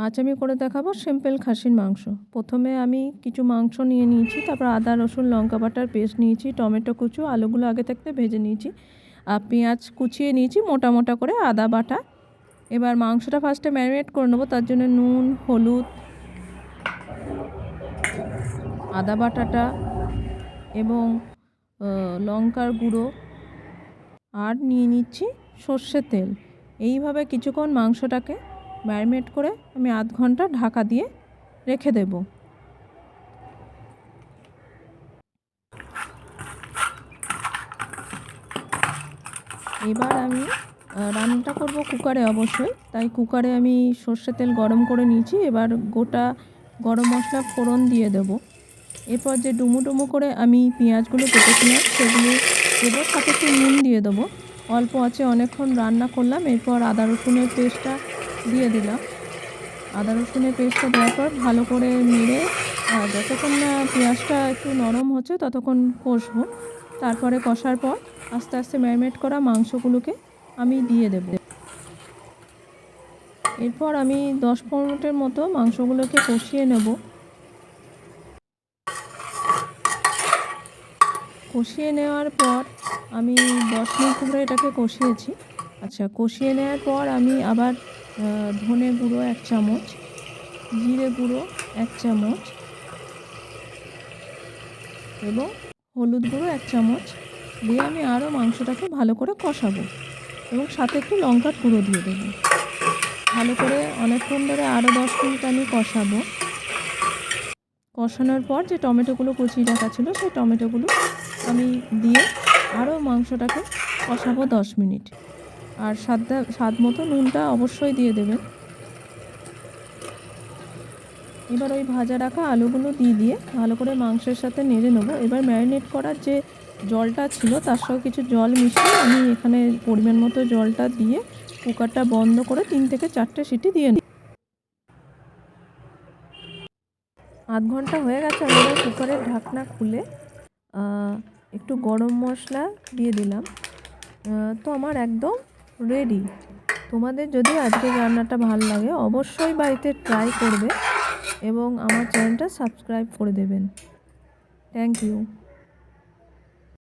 আজ আমি করে দেখাবো সিম্পল খাসির মাংস। প্রথমে আমি কিছু মাংস নিয়ে নিয়েছি, তারপর আদা রসুন লঙ্কা বাটার পেস্ট নিয়েছি, টমেটো কুচু, আলুগুলো আগে থাকতে ভেজে নিয়েছি, আর পেঁয়াজ কুচিয়ে নিয়েছি মোটা মোটা করে, আদা বাটা। এবার মাংসটা ফার্স্টে ম্যারিনেট করে নেবো। তার জন্য নুন, হলুদ, আদা বাটাটা এবং লঙ্কার গুঁড়ো আর নিয়ে নিচ্ছি সর্ষের তেল। এইভাবে কিছুক্ষণ মাংসটাকে ম্যারিনেট করে আমি আধ ঘন্টা ঢাকা দিয়ে রেখে দেব। এবার আমি রান্নাটা করব কুকারে অবশ্যই, তাই কুকারে আমি সর্ষের তেল গরম করে নিয়েছি। এবার গোটা গরম মশলা ফোড়ন দিয়ে দেব। এরপর যে ডুমো ডুমো করে আমি পেঁয়াজগুলো কেটেছিলাম সেগুলো দেবো, সাথে একটু নুন দিয়ে দেবো। অল্প আঁচে অনেকক্ষণ রান্না করলাম। এরপর আদা রসুনের পেস্টটা দিয়ে দিলাম। আদা রসুনের পেস্টটা দেওয়ার পর ভালো করে নেড়ে যতক্ষণ না পেঁয়াজটা একটু নরম হচ্ছে ততক্ষণ কষবো। তারপরে কষার পর আস্তে আস্তে ম্যারিনেট করা মাংসগুলোকে আমি দিয়ে দেব। এরপর আমি 10-15 মিনিটের মতো মাংসগুলোকে কষিয়ে নেব। কষিয়ে নেওয়ার পর আমি 10 মিনিট ধরে এটাকে কষিয়েছি। আচ্ছা, কষিয়ে নেওয়ার পর আমি আবার ধনে গুঁড়ো 1 চামচ, জিরে গুঁড়ো 1 চামচ এবং হলুদ গুঁড়ো 1 চামচ দিয়ে আমি আরও মাংসটাকে ভালো করে কষাবো এবং সাথে একটু লঙ্কার গুঁড়ো দিয়ে দেবো। ভালো করে অনেকক্ষণ ধরে আরও 10 মিনিট আমি কষাবো। কষানোর পর যে টমেটোগুলো কুচিয়ে রাখা ছিল সেই টমেটোগুলো আমি দিয়ে আরও মাংসটাকে কষাবো 10 মিনিট। আর স্বাদ মতো নুনটা অবশ্যই দিয়ে দেবেন। এবার ওই ভাজা রাখা আলুগুলো দিয়ে ভালো করে মাংসের সাথে নেড়ে নেবো। এবার ম্যারিনেট করার যে জলটা ছিল তার সঙ্গে কিছু জল মিশিয়ে আমি এখানে পরিমাণ মতো জলটা দিয়ে কুকারটা বন্ধ করে 3 থেকে 4টে সিটি দিয়ে নিই। আধ ঘন্টা হয়ে গেছে। আমি কুকারের ঢাকনা খুলে একটু গরম মশলা দিয়ে দিলাম। তো আমার একদম রেডি। তোমাদের যদি আজকের রান্নাটা ভালো লাগে অবশ্যই বাড়িতে ট্রাই করবে এবং আমার চ্যানেলটা সাবস্ক্রাইব করে দেবেন। Thank you.